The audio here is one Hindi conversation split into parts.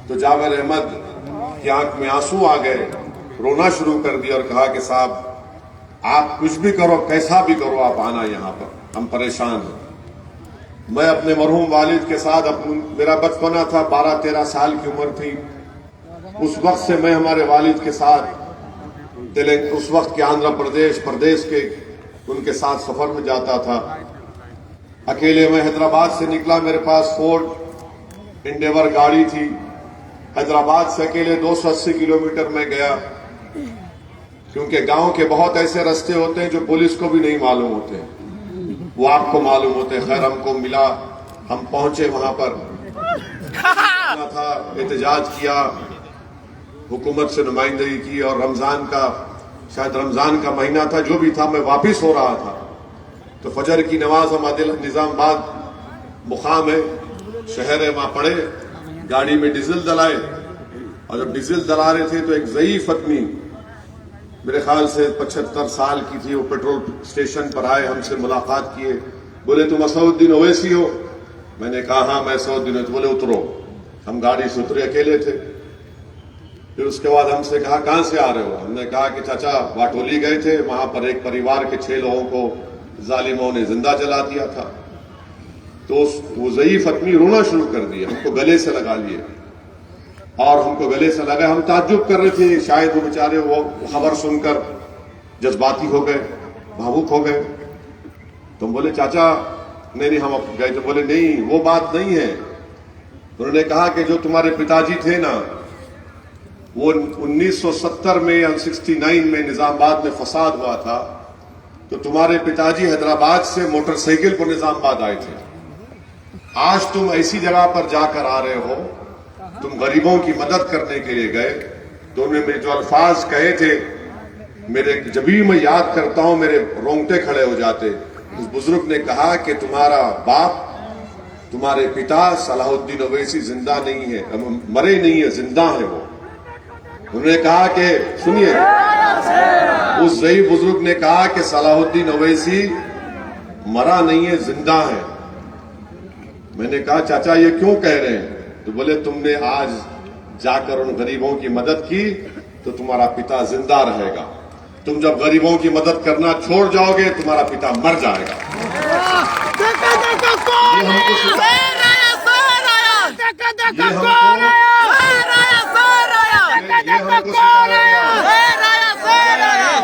तो जावेद अहमद की आंख में आंसू आ गए, रोना शुरू कर दिया और कहा कि साहब आप कुछ भी करो, कैसा भी करो, आप आना यहाँ पर, हम परेशान हैं। मैं अपने मरहूम वालिद के साथ, मेरा बचपना था, 12-13 साल की उम्र थी। उस वक्त से मैं हमारे वालिद के साथ उस वक्त के आंध्र प्रदेश के उनके साथ सफर में जाता था। अकेले मैं हैदराबाद से निकला, मेरे पास फोर्ड इंडेवर गाड़ी थी। हैदराबाद से अकेले 280 किलोमीटर में गया, क्योंकि गांव के बहुत ऐसे रास्ते होते हैं जो पुलिस को भी नहीं मालूम होते हैं, वो आपको मालूम होते हैं। खैर हमको मिला, हम पहुंचे वहां पर, था एहतजाज किया, हुकूमत से नुमाइंदगी की, और रमजान का, शायद रमजान का महीना था, जो भी था, मैं वापिस हो रहा था। तो फजर की नमाज हम निजामाबाद मुकाम है, शहर है, वहां पढ़े, गाड़ी में डीजल डलाए, और जब डीजल डला रहे थे तो एक ज़ईफ आदमी, मेरे ख्याल से 75 साल की थी, वो पेट्रोल स्टेशन पर आए, हमसे मुलाकात किए, बोले तुम असदुद्दीन ओवैसी हो? मैंने कहा हाँ मैं असदुद्दीन। तो बोले उतरो। हम गाड़ी से उतरे, अकेले थे। फिर उसके बाद हमसे कहा कहां से आ रहे हो? हमने कहा कि चाचा वाटोली गए थे, वहां पर एक परिवार के 6 लोगों को जालिमों ने जिंदा जला दिया था। तो वो ज़ईफ आदमी रोना शुरू कर दिया, हमको गले से लगा लिए, और हमको गले से लगा। हम ताज्जुब कर रहे थे, शायद वो बेचारे वो खबर सुनकर जज्बाती हो गए, भावुक हो गए। तो हम बोले चाचा नहीं हम गए। तो बोले नहीं वो बात नहीं है। उन्होंने कहा कि जो तुम्हारे पिताजी थे ना, वो 1970 में या 69 में निजामाबाद में फसाद हुआ था, तो तुम्हारे पिताजी हैदराबाद से मोटरसाइकिल पर निजामाबाद आए थे। आज तुम ऐसी जगह पर जाकर आ रहे हो, तुम गरीबों की मदद करने के लिए गए। तो उन्होंने मेरे जो अल्फाज कहे थे, मेरे जब भी मैं याद करता हूं मेरे रोंगटे खड़े हो जाते। उस बुजुर्ग ने कहा कि तुम्हारा बाप, तुम्हारे पिता सलाहुद्दीन ओवैसी जिंदा नहीं है, मरे नहीं है, जिंदा है वो। उन्होंने कहा कि सुनिए, उस ज़ईफ बुजुर्ग ने कहा कि सलाहुद्दीन ओवैसी मरा नहीं है, जिंदा है। मैंने कहा चाचा ये क्यों कह रहे हैं? तो बोले तुमने आज जाकर उन गरीबों की मदद की तो तुम्हारा पिता जिंदा रहेगा, तुम जब गरीबों की मदद करना छोड़ जाओगे तुम्हारा पिता मर जाएगा।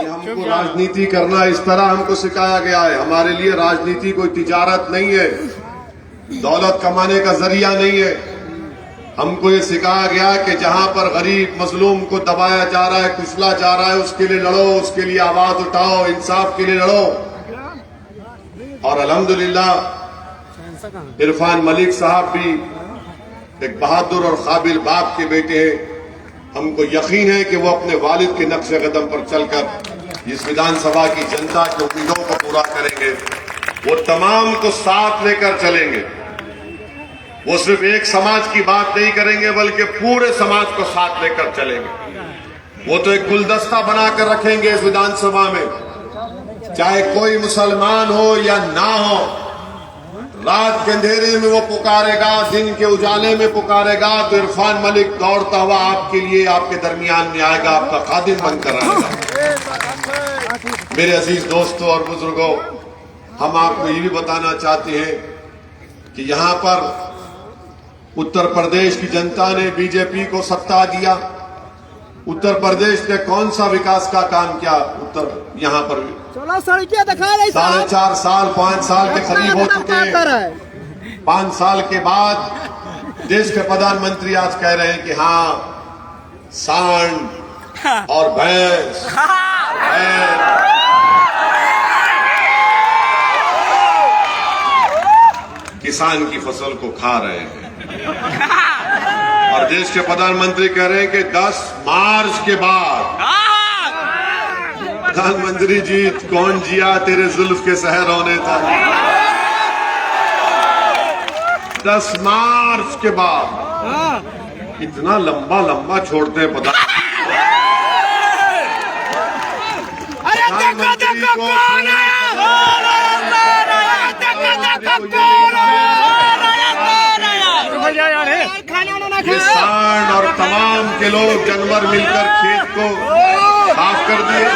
हमको राजनीति करना इस तरह हमको सिखाया गया है। हमारे लिए राजनीति कोई तिजारत नहीं है, दौलत कमाने का जरिया नहीं है। हमको ये सिखाया गया कि जहां पर गरीब मजलूम को दबाया जा रहा है, कुचला जा रहा है, उसके लिए लड़ो, उसके लिए आवाज उठाओ, इंसाफ के लिए लड़ो। और अल्हम्दुलिल्लाह इरफान मलिक साहब भी एक बहादुर और काबिल बाप के बेटे हैं। हमको यकीन है कि वो अपने वालिद के नक्शे कदम पर चलकर इस विधानसभा की जनता की उम्मीदों को पूरा करेंगे। वो तमाम को साथ लेकर चलेंगे। वो सिर्फ एक समाज की बात नहीं करेंगे बल्कि पूरे समाज को साथ लेकर चलेंगे। वो तो एक गुलदस्ता बनाकर रखेंगे इस विधानसभा में, चाहे कोई मुसलमान हो या ना हो। रात के अंधेरे में वो पुकारेगा, दिन के उजाले में पुकारेगा, तो इरफान मलिक दौड़ता हुआ आपके लिए, आपके दरमियान में आएगा, आपका खादिम बनकर आएगा। मेरे अजीज दोस्तों और बुजुर्गों, हम आपको ये भी बताना चाहते हैं कि यहां पर उत्तर प्रदेश की जनता ने बीजेपी को सत्ता दिया। उत्तर प्रदेश ने कौन सा विकास का काम किया? यहाँ पर 4.5 साल 5 साल के करीब हो चुके हैं। 5 साल के बाद देश के प्रधानमंत्री आज कह रहे हैं कि हाँ सांड और भैंस किसान की फसल को खा रहे हैं। और देश के प्रधानमंत्री कह रहे हैं कि 10 मार्च के बाद प्रधानमंत्री जी कौन जिया तेरे जुल्फ के सहर होने तक। 10 मार्च के बाद इतना लंबा लंबा छोड़ते हैं ये सांड और तमाम के लोग जानवर मिलकर खेत को साफ कर दिए।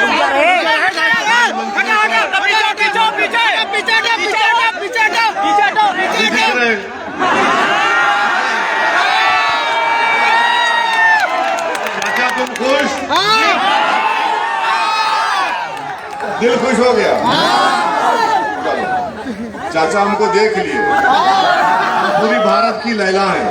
चाचा तुम खुश? दिल खुश हो गया? चाचा हमको देख लिए, पूरी भारत की लैला है।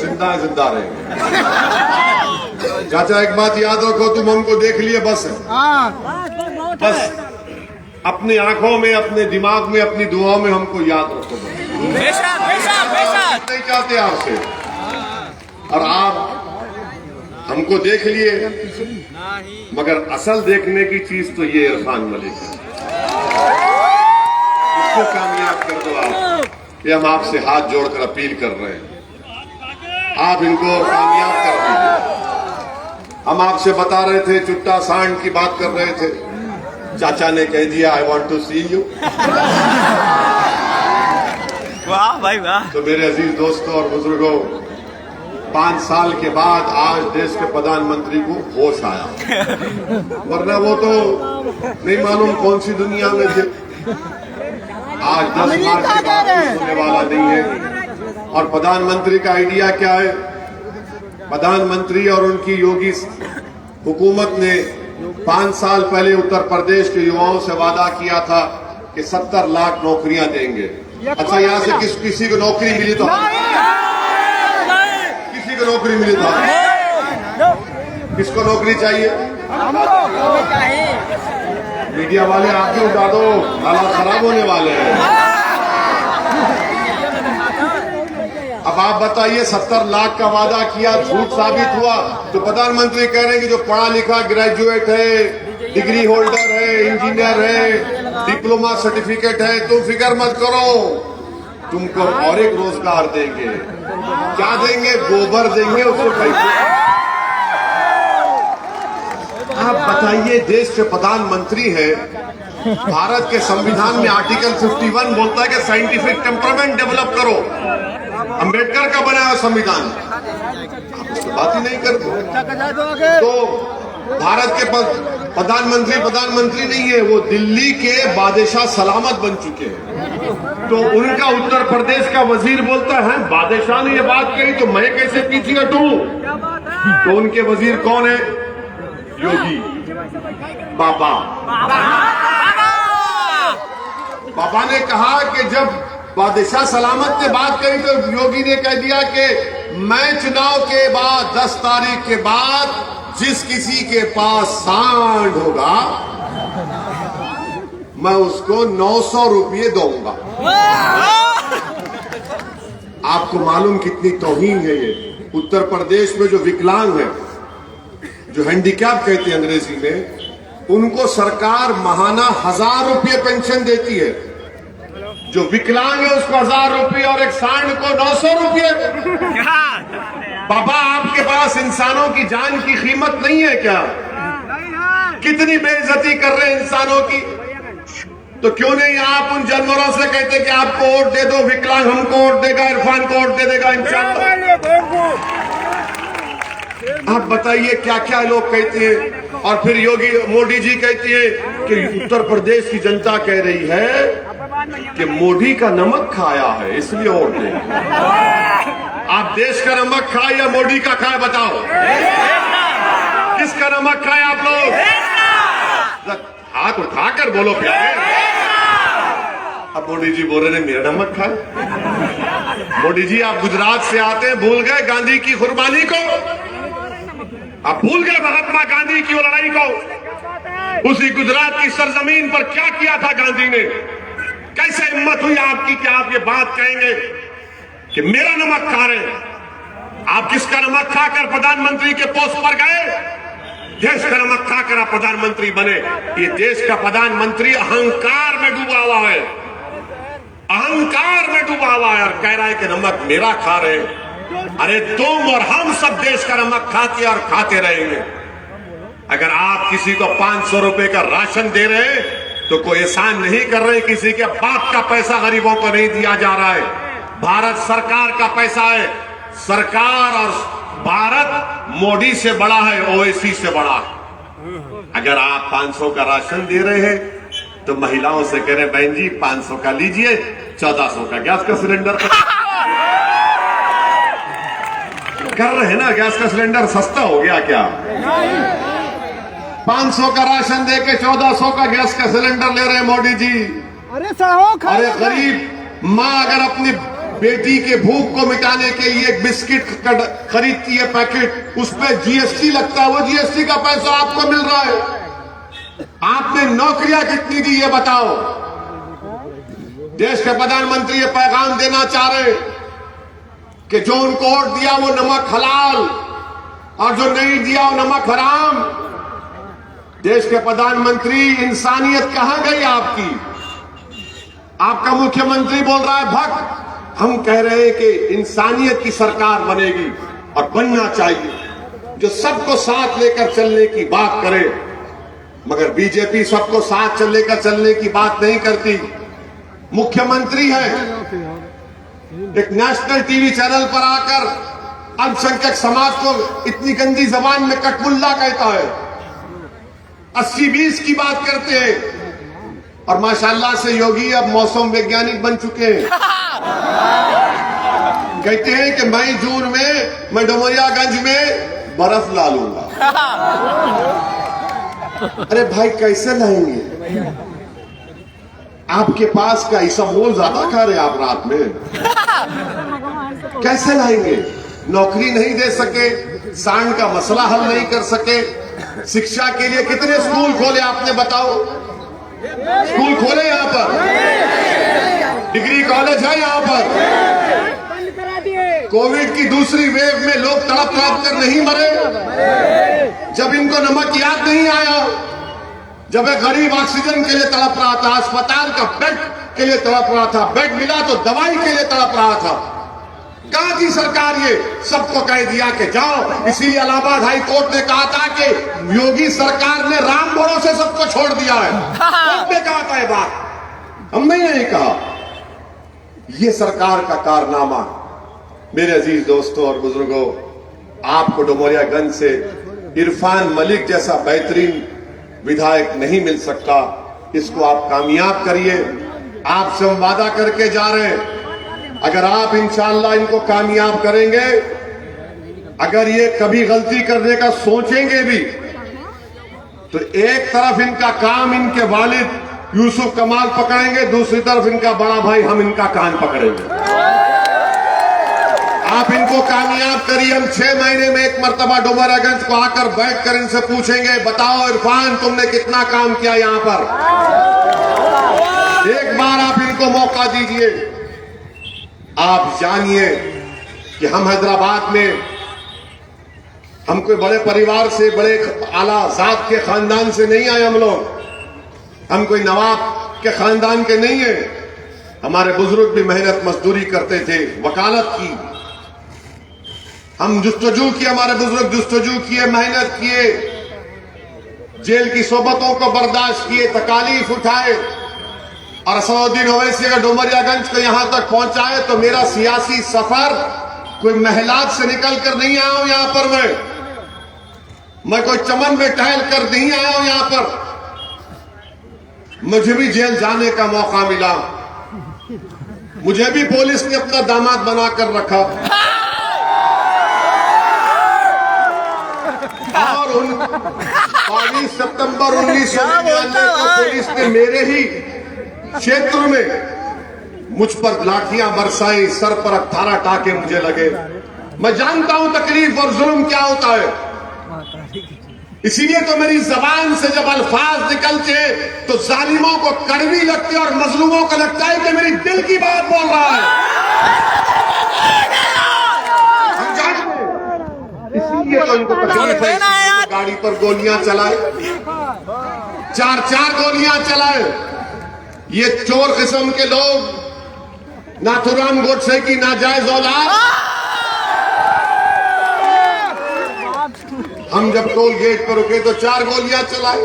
जिंदा जिंदा रहेंगे। चाचा एक बात याद रखो, तुम हमको देख लिए बस है, बस अपनी आंखों में, अपने दिमाग में, अपनी दुआओं में हमको याद रखो। नहीं चाहते आपसे, और आप हमको देख लिए, मगर असल देखने की चीज तो ये इरफान मलिक है। इसको कामयाब कर दो आप, ये हम आपसे हाथ जोड़कर अपील कर रहे हैं, आप इनको कामयाब कर दीजिए। हम आपसे बता रहे थे, चुट्टा सांड की बात कर रहे थे, चाचा ने कह दिया I want to see you. वाह भाई वाह। तो मेरे अजीज दोस्तों और बुजुर्गों, 5 साल के बाद आज देश के प्रधानमंत्री को होश आया, वरना वो तो नहीं मालूम कौन सी दुनिया में थे। आज 10 मार्च के बाद कुछ होने वाला नहीं है। और प्रधानमंत्री का आइडिया क्या है? प्रधानमंत्री और उनकी योगी हुकूमत ने 5 साल पहले उत्तर प्रदेश के युवाओं से वादा किया था कि 70 लाख नौकरियां देंगे। अच्छा, यहाँ से किसी को नौकरी मिली तो? किसी को नौकरी मिली तो? किसको नौकरी चाहिए? मीडिया वाले आप भी उठा दो, हालात खराब होने वाले हैं। अब आप बताइए, 70 लाख का वादा किया, झूठ साबित हुआ, तो प्रधानमंत्री कह रहे हैं कि जो पढ़ा लिखा ग्रेजुएट है, डिग्री होल्डर है, इंजीनियर है, डिप्लोमा सर्टिफिकेट है, तुम फिक्र मत करो, तुमको और एक रोजगार देंगे। क्या देंगे? गोबर देंगे, उसको पैसे। आप बताइए, देश के प्रधानमंत्री है, भारत के संविधान में आर्टिकल 51 बोलता है कि साइंटिफिक टेम्परामेंट डेवलप करो। अंबेडकर का बनाया हुआ संविधान, आप उसकी बात ही नहीं करते। तो भारत के प्रधानमंत्री नहीं है, वो दिल्ली के बादशाह सलामत बन चुके हैं। तो उनका उत्तर प्रदेश का वजीर बोलता है, बादशाह ने ये बात कही तो मैं कैसे पीछे हटूं? तो उनके वजीर कौन है? योगी बाबा। बाबा ने कहा कि जब बादशाह सलामत ने बात कही तो योगी ने कह दिया कि मैं चुनाव के बाद 10 तारीख के बाद जिस किसी के पास सांड होगा मैं उसको 900 रुपये दूंगा। आपको मालूम कितनी तौहीन है ये? उत्तर प्रदेश में जो विकलांग है, जो हैंडीकैप कहते हैं अंग्रेजी में, उनको सरकार महाना 1000 रुपये पेंशन देती है। जो विकलांग है उसको 1000 रुपये और एक सांड को 900 रुपये। बाबा, आपके पास इंसानों की जान की कीमत नहीं है क्या? कितनी बेइज्जती कर रहे हैं इंसानों की। तो क्यों नहीं आप उन जानवरों से कहते कि आपको वोट दे दो, विकलांग हमको वोट देगा, इरफान को वोट दे देगा इंशाअल्लाह। आप बताइए क्या क्या लोग कहते हैं। और फिर योगी मोदी जी कहती है कि उत्तर प्रदेश की जनता कह रही है कि मोदी का नमक खाया है इसलिए वोट दे। आप देश का नमक खाए या मोदी का खाए? बताओ किसका नमक खाए आप लोग? हाथ उठाकर बोलो प्यारे। अब मोदी जी बोल रहे हैं मेरा नमक खाए। मोदी जी आप गुजरात से आते हैं, भूल गए गांधी की कुर्बानी को? आप भूल गए महात्मा गांधी की वो लड़ाई को? उसी गुजरात की सरजमीन पर क्या किया था गांधी ने? कैसे हिम्मत हुई आपकी कि आप ये बात कहेंगे कि मेरा नमक खा रहे? आप किसका नमक खाकर प्रधानमंत्री के पोस्ट पर गए? देश का नमक खाकर आप प्रधानमंत्री बने। ये देश का प्रधानमंत्री अहंकार में डूबा हुआ है, अहंकार में डूबा हुआ है और कह रहा है कि नमक मेरा खा रहे। अरे तुम और हम सब देश का नमक खाते और खाते रहेंगे। अगर आप किसी को 500 रुपए का राशन दे रहे हैं तो कोई एहसान नहीं कर रहे, किसी के बाप का पैसा गरीबों को नहीं दिया जा रहा है। भारत सरकार का पैसा है। सरकार और भारत मोदी से बड़ा है, ओवैसी से बड़ा है। अगर आप 500 का राशन दे रहे हैं तो महिलाओं से कह रहे बहन जी 500 का लीजिए, 1400 का गैस का सिलेंडर कर रहे हैं ना। गैस का सिलेंडर सस्ता हो गया क्या? 500 का राशन देके 1400 का गैस का सिलेंडर ले रहे हैं मोदी जी। अरे गरीब माँ अगर अपनी बेटी के भूख को मिटाने के लिए एक बिस्किट खरीदती है पैकेट, उस पर जीएसटी लगता है, वो जीएसटी का पैसा आपको मिल रहा है। आपने नौकरियां कितनी दी ये बताओ। देश के प्रधानमंत्री ये पैगाम देना चाह रहे कि जो उनको वोट दिया वो नमक हलाल और जो नहीं दिया वो नमक हराम। देश के प्रधानमंत्री, इंसानियत कहां गई आपकी? आपका मुख्यमंत्री बोल रहा है भक्त। हम कह रहे हैं कि इंसानियत की सरकार बनेगी और बनना चाहिए, जो सबको साथ लेकर चलने की बात करे। मगर बीजेपी सबको साथ लेकर चलने की बात नहीं करती। मुख्यमंत्री है, एक नेशनल टीवी चैनल पर आकर अल्पसंख्यक समाज को इतनी गंदी जबान में कटमुल्ला कहता है, 80-20 की बात करते हैं। और माशाल्लाह से योगी अब मौसम वैज्ञानिक बन चुके हैं। कहते हैं कि मई जून में मैं डुमरियागंज में बर्फ ला लूंगा। अरे भाई कैसे लाएंगे? आपके पास का इसबगोल ज्यादा खा रहे आप रात में, कैसे लाएंगे? नौकरी नहीं दे सके, सांड का मसला हल नहीं कर सके। शिक्षा के लिए कितने स्कूल खोले आपने बताओ? स्कूल खोले यहाँ पर, डिग्री कॉलेज है यहाँ पर। कोविड की दूसरी वेव में लोग तड़प तड़प कर नहीं मरे जब इनको नमक याद नहीं आया, जब एक गरीब ऑक्सीजन के लिए तड़प रहा था, अस्पताल का बेड के लिए तड़प रहा था, बेड मिला तो दवाई के लिए तड़प रहा था। कहां थी सरकार? ये सबको कह दिया कि जाओ। इसीलिए इलाहाबाद हाई कोर्ट ने कहा था कि योगी सरकार ने राम भरोसे सबको छोड़ दिया है। कोर्ट ने कहा था ये बात, हमने नहीं कहा। ये सरकार का कारनामा। मेरे अजीज दोस्तों और बुजुर्गों, आपको डुमरियागंज से इरफान मलिक जैसा बेहतरीन विधायक नहीं मिल सकता। इसको आप कामयाब करिए। आपसे हम वादा करके जा रहे हैं, अगर आप इंशाअल्लाह इनको कामयाब करेंगे, अगर ये कभी गलती करने का सोचेंगे भी तो एक तरफ इनका काम इनके वालिद यूसुफ कमाल पकड़ेंगे, दूसरी तरफ इनका बड़ा भाई हम इनका कान पकड़ेंगे। आप इनको कामयाब करिए। हम 6 महीने में एक मर्तबा डुमरियागंज को आकर बैठकर इनसे पूछेंगे, बताओ इरफान तुमने कितना काम किया यहां पर? एक बार आप इनको मौका दीजिए। आप जानिए कि हम हैदराबाद में, हम कोई बड़े परिवार से, बड़े आला जात के खानदान से नहीं आए। हम लोग, हम कोई नवाब के खानदान के नहीं है। हमारे बुजुर्ग भी मेहनत मजदूरी करते थे, वकालत की। हम जुस्तजू किए, हमारे बुजुर्ग जुस्तजू किए, मेहनत किए, जेल की सोबतों को बर्दाश्त किए, तकालीफ उठाए। और असदुद्दीन ओवैसी अगर डुमरियागंज को यहां तक पहुंचाए तो मेरा सियासी सफर कोई महलात से निकल कर नहीं आया हूं। यहां पर मैं कोई चमन में टहल कर नहीं आया हूं। यहां पर मुझे भी जेल जाने का मौका मिला, मुझे भी पुलिस ने अपना दामाद बनाकर रखा। और 22 सितंबर 1999 को पुलिस ने मेरे ही क्षेत्र में मुझ पर लाठियां बरसाई, सर पर 18 टाके मुझे लगे। मैं जानता हूं तकलीफ और जुल्म क्या होता है। इसीलिए तो मेरी जबान से जब अल्फाज निकलते तो जालिमों को कड़वी लगती है और मजलूमों को लगता है कि मेरी दिल की बात बोल रहा है। हम जानते हैं, इसीलिए तो इनको तकलीफ है। गाड़ी पर गोलियां चलाए, 4-4 गोलियां चलाए। ये चोर किस्म के लोग, नाथुराम गोडसे की नाजायज औलाद, हम जब टोल गेट पर रुके तो 4 गोलियां चलाई।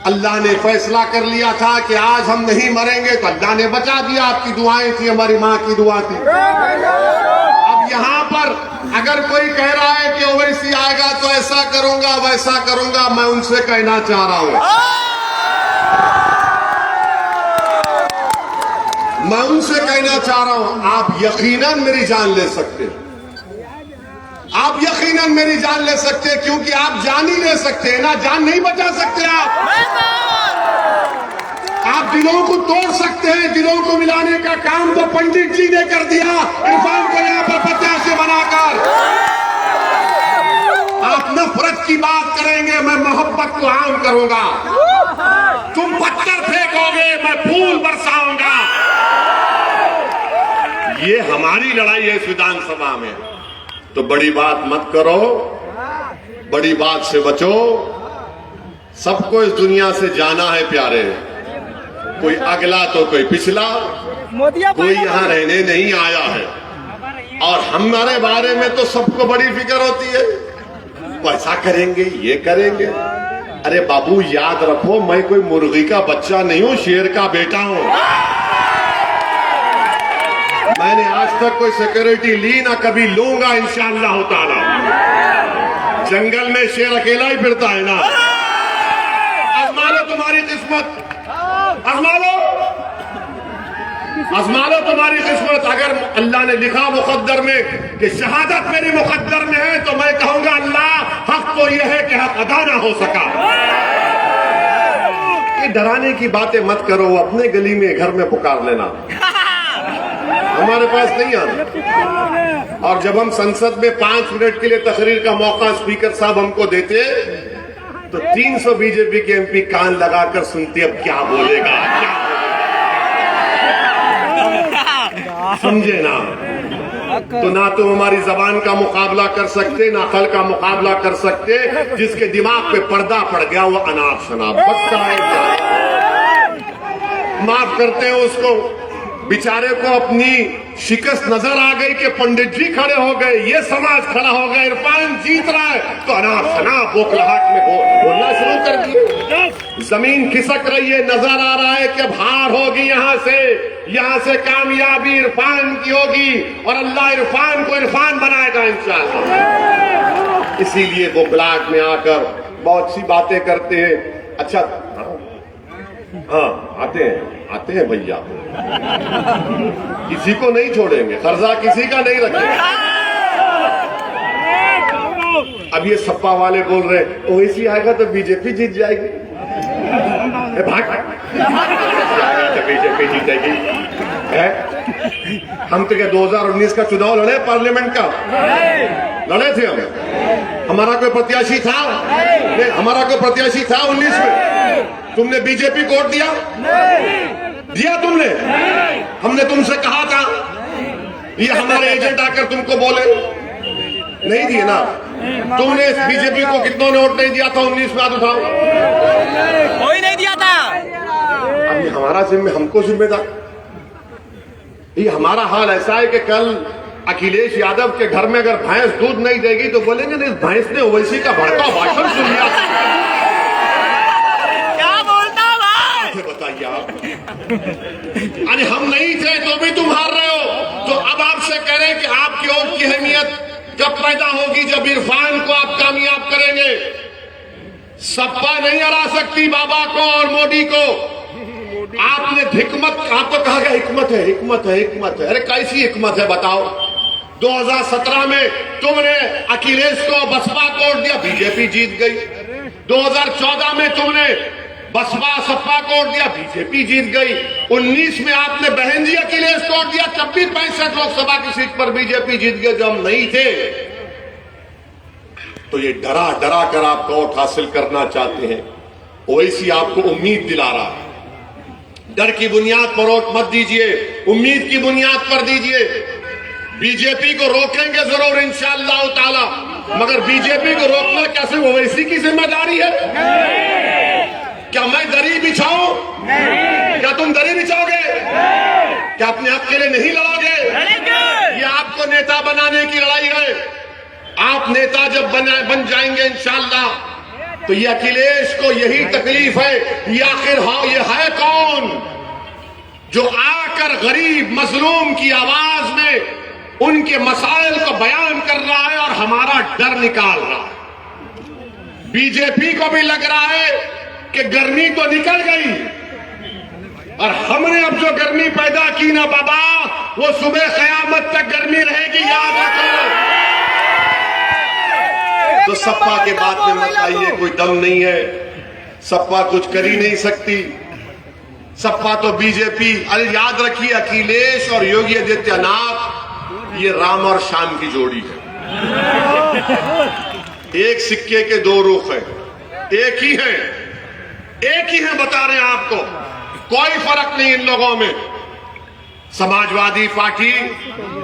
अल्लाह ने फैसला कर लिया था कि आज हम नहीं मरेंगे, तो अल्लाह ने बचा दिया। आपकी दुआएं थी, हमारी मां की दुआ थी। अब यहां पर अगर कोई कह रहा है कि ओवैसी आएगा तो ऐसा करूंगा वैसा करूंगा, मैं उनसे कहना चाह रहा हूं, मैं उनसे कहना चाह रहा हूं, आप यकीनन मेरी जान ले सकते हैं। आप यकीनन मेरी जान ले सकते हैं, क्योंकि आप जान ही ले सकते हैं ना, जान नहीं बचा सकते आप दिलों को तोड़ सकते हैं। दिलों को मिलाने का काम तो पंडित जी ने कर दिया, इरफान को यहाँ पर प्रत्याशी बनाकर। आप नफरत की बात करेंगे, मैं मोहब्बत को आम करूंगा। तुम पत्थर फेंकोगे, मैं फूल बरसाऊंगा। ये हमारी लड़ाई है इस विधानसभा में। तो बड़ी बात मत करो, बड़ी बात से बचो। सबको इस दुनिया से जाना है प्यारे, कोई अगला तो कोई पिछला, कोई यहाँ रहने नहीं आया है। और हमारे बारे में तो सबको बड़ी फिक्र होती है, ऐसा करेंगे ये करेंगे। अरे बाबू याद रखो, मैं कोई मुर्गी का बच्चा नहीं हूं, शेर का बेटा हूं। मैंने आज तक कोई सिक्योरिटी ली ना कभी लूंगा इंशाअल्लाह ताला। जंगल में शेर अकेला ही फिरता है ना। आजमा लो तुम्हारी किस्मत, आजमा लो, आजमा लो तुम्हारी किस्मत। अगर अल्लाह ने लिखा मुकद्दर में कि शहादत मेरी मुकद्दर में है, तो मैं कहूंगा अल्लाह हक तो यह है कि हक अदा ना हो सका। ये डराने की बातें मत करो, अपने गली में घर में पुकार लेना, हमारे पास नहीं आना। और जब हम संसद में 5 मिनट के लिए तकरीर का मौका स्पीकर साहब हमको देते, तो 300 बीजेपी के एमपी कान लगाकर सुनते, अब क्या बोलेगा, क्या समझे ना। तो ना तुम हमारी जबान का मुकाबला कर सकते, ना अकल का मुकाबला कर सकते। जिसके दिमाग पे पर्दा पड़ गया वो अनाप शनाप बकता है। माफ करते हैं उसको, बेचारे को अपनी शिकस्त नजर आ गई कि पंडित जी खड़े हो गए, ये समाज खड़ा हो गया, इरफान जीत रहा है, तो अनाप शनाप बोखलाहट में बोलना शुरू कर दिए। जमीन खिसक रही है, नजर आ रहा है कि अब हार होगी, यहाँ से कामयाबी इरफान की होगी, और अल्लाह इरफान को इरफान बनाएगा इंशाअल्लाह। इसीलिए बोखलाहट में आकर बहुत सी बातें करते हैं। अच्छा हाँ, आते हैं भैया, किसी को नहीं छोड़ेंगे, कर्जा किसी का नहीं रखेंगे। अब ये सपा वाले बोल रहे हैं ओवैसी आएगा तो बीजेपी जीत जाएगी। भाग, बीजेपी जीतेगी है। हम तो क्या 2019 का चुनाव लड़े, पार्लियामेंट का लड़े थे हम। हमारा कोई प्रत्याशी था? नहीं, हमारा कोई प्रत्याशी था 19 में? तुमने बीजेपी को वोट दिया? दिया तुमने? हमने तुमसे कहा था, ये हमारे एजेंट आकर तुमको बोले, नहीं दिए ना। तुमने बीजेपी को कितनों ने वोट नहीं दिया था 19 में? हाथ उठाओ। कोई नहीं दिया था। अब ये हमारा हमको जिम्मेदार, ये हमारा हाल ऐसा है कि कल अखिलेश यादव के घर में अगर भैंस दूध नहीं देगी तो बोलेंगे नहीं, भैंस ने ओवैसी का भड़का भाषण सुन लिया। क्या बोलता भाई? बताइए आप। अरे हम नहीं थे तो भी तुम हार रहे हो। तो अब आपसे कह रहे हैं कि आपकी वोट की अहमियत कब पैदा होगी? जब इरफान को आप कामयाब करेंगे। सपा नहीं हरा सकती बाबा को और मोदी को। आपने हिकमत, आपको कहा गया हिकमत है, हिकमत है, हिकमत है। अरे कैसी हिकमत है बताओ? 2017 में तुमने अखिलेश को बसपा को वोट दिया, बीजेपी जीत गई। 2014 में तुमने बसपा सपा को वोट दिया, बीजेपी जीत गई। 19 में आपने बहन जी अखिलेश को वोट दिया, तब भी 65 लोकसभा की सीट पर बीजेपी जीत गए जो हम नहीं थे। तो ये डरा डरा कर आप वोट हासिल करना चाहते हैं। ओवैसी आपको उम्मीद दिला रहा है। डर की बुनियाद पर वोट मत दीजिए, उम्मीद की बुनियाद पर दीजिए। बीजेपी को रोकेंगे जरूर इंशाअल्लाह ताला, मगर बीजेपी को रोकना क्या सिर्फ ओवैसी की जिम्मेदारी है? क्या मैं दरी बिछाऊं? क्या तुम दरी बिछाओगे? क्या अपने हक के लिए नहीं लड़ोगे? ये आपको नेता बनाने की लड़ाई है। आप नेता जब बन जाएंगे इंशाअल्लाह, तो ये अखिलेश को यही तकलीफ है, ये आखिर ये है कौन जो आकर गरीब मजलूम की आवाज में उनके मसाइल को बयान कर रहा है और हमारा डर निकाल रहा है। बीजेपी को भी लग रहा है कि गर्मी तो निकल गई और हमने अब जो गर्मी पैदा की ना बाबा, वो सुबह कयामत तक गर्मी रहेगी, याद रखो। तो सपा के बात में मत आइए, कोई दम नहीं है, सपा कुछ कर ही नहीं सकती, सपा तो बीजेपी। अरे याद रखिए, अखिलेश और योगी आदित्यनाथ ये राम और श्याम की जोड़ी है, एक सिक्के के दो रुख है, एक ही है, बता रहे हैं आपको, कोई फर्क नहीं इन लोगों में। समाजवादी पार्टी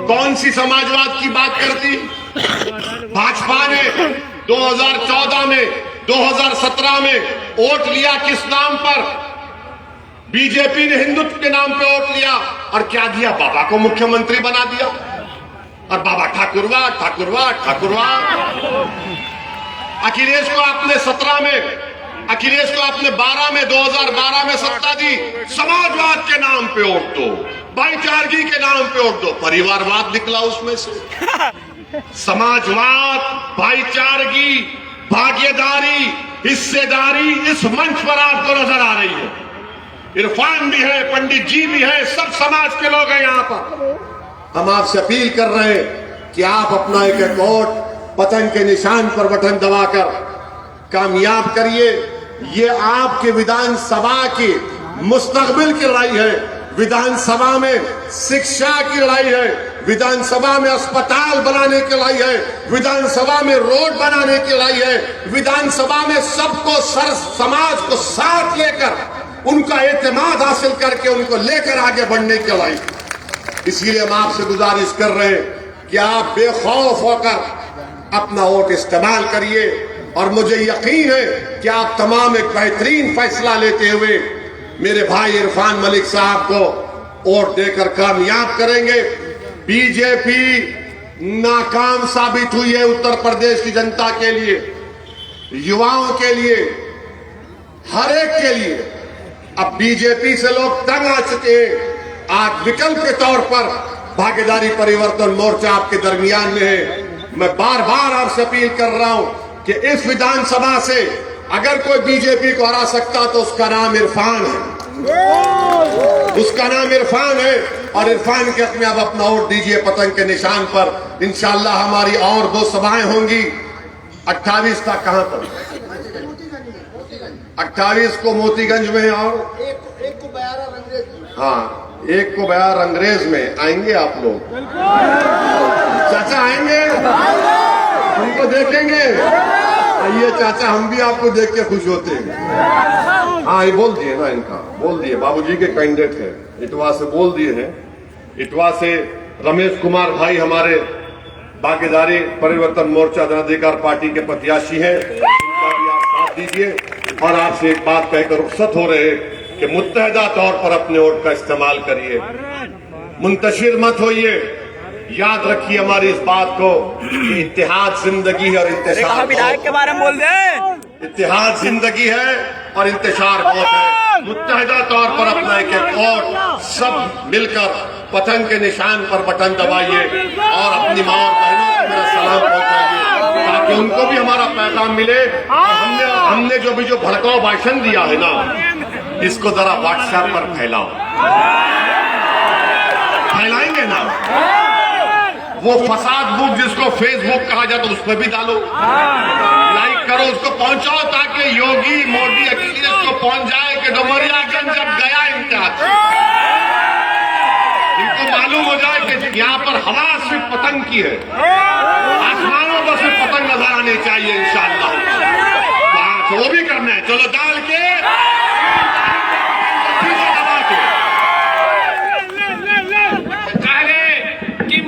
कौन सी समाजवाद की बात करती? भाजपा ने 2014 में 2017 में वोट लिया किस नाम पर? बीजेपी ने हिंदुत्व के नाम पे वोट लिया और क्या दिया? बाबा को मुख्यमंत्री बना दिया और बाबा ठाकुरवाद ठाकुरवाद ठाकुरवाद। अखिलेश को आपने 17 में, अखिलेश को आपने 2012 में सत्ता दी, समाजवाद के नाम पे वोट दो, भाईचारगी के नाम पे वोट दो, परिवारवाद निकला उसमें से। समाजवाद, भाईचारगी, भागीदारी, हिस्सेदारी इस मंच पर आपको नजर आ रही है। इरफान भी है, पंडित जी भी है, सब समाज के लोग हैं यहां पर। हम आपसे अपील कर रहे हैं कि आप अपना एक वोट पतंग के निशान पर बटन दबाकर कामयाब करिए। ये आपके विधानसभा की मुस्तकबिल की लड़ाई है, विधानसभा में शिक्षा की लड़ाई है, विधानसभा में अस्पताल बनाने की लड़ाई है, विधानसभा में रोड बनाने की लड़ाई है, विधानसभा में सबको समाज को साथ लेकर उनका एतमाद हासिल करके उनको लेकर आगे बढ़ने की लड़ाई। इसीलिए हम आपसे गुजारिश कर रहे हैं कि आप बेखौफ होकर अपना वोट इस्तेमाल करिए और मुझे यकीन है कि आप तमाम एक बेहतरीन फैसला लेते हुए मेरे भाई इरफान मलिक साहब को वोट देकर कामयाब करेंगे। बीजेपी नाकाम साबित हुई है उत्तर प्रदेश की जनता के लिए, युवाओं के लिए, हर एक के लिए। अब बीजेपी से लोग तंग आ चुके हैं। आज विकल्प के तौर पर भागीदारी परिवर्तन मोर्चा आपके दरमियान में है। मैं बार बार आपसे अपील कर रहा हूं कि इस विधानसभा से अगर कोई बीजेपी को हरा सकता तो उसका नाम इरफान है, उसका नाम इरफान है। और इरफान के हक में अब अपना वोट दीजिए पतंग के निशान पर। इंशाअल्लाह हमारी और 2 सभाएं होंगी 28 तक। कहां पर? 28 को मोतीगंज में और एक को बयारा रंगरेज में। हाँ, एक को बयार अंग्रेज में। आएंगे आप लोग? चाचा आएंगे? हमको देखेंगे? आइए चाचा, हम भी आपको देख के खुश होते हैं। हाँ, ये बोल दिए ना, इनका बोल दिए, बाबूजी के कैंडिडेट है, इटवा से बोल दिए हैं। इटवा से रमेश कुमार भाई हमारे भागीदारी परिवर्तन मोर्चा जनाधिकार पार्टी के प्रत्याशी हैं, इनका भी आप साथ दीजिए। और आपसे एक बात कहकर रुखसत हो रहे हैं कि मुत्तहदा तौर पर अपने वोट का इस्तेमाल करिए, मुंतशिर मत होइए। याद रखिए हमारी इस बात को, इत्तेहाद जिंदगी है और इंतशार विधायक के बारे में बोल दे। इत्तेहाद जिंदगी है और इंतशार मौत है। मुत्तहदा तौर पर अपना एक वोट सब मिलकर पतंग के निशान पर बटन दबाइए और अपनी माँ और बहनों को मेरा सलाम पहुंचाइए ताकि उनको भी हमारा पैगाम मिले। हमने जो भड़काऊ भाषण दिया है ना, इसको जरा व्हाट्सएप पर फैलाओ, फैलाएंगे ना। वो फसाद बुक जिसको फेसबुक कहा जाता है उस पर भी डालो, लाइक करो, उसको पहुंचाओ ताकि योगी मोदी अखिलेश को पहुंच जाए कि डुमरियागंज जब गया इम्तियाज, इनको मालूम हो जाए कि यहाँ पर हवा सिर्फ पतंग की है, आसमानों पर सिर्फ पतंग नजर आनी चाहिए इंशाअल्लाह। तो वो भी करना है। चलो डाल के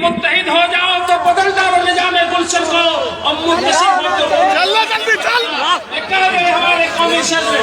मुत्तहिद हो जाओ तो बदल डालो निजाम गुलशन को और मुंतशिर हो तो चल जल्दी चल। हमारे कौमी शहर में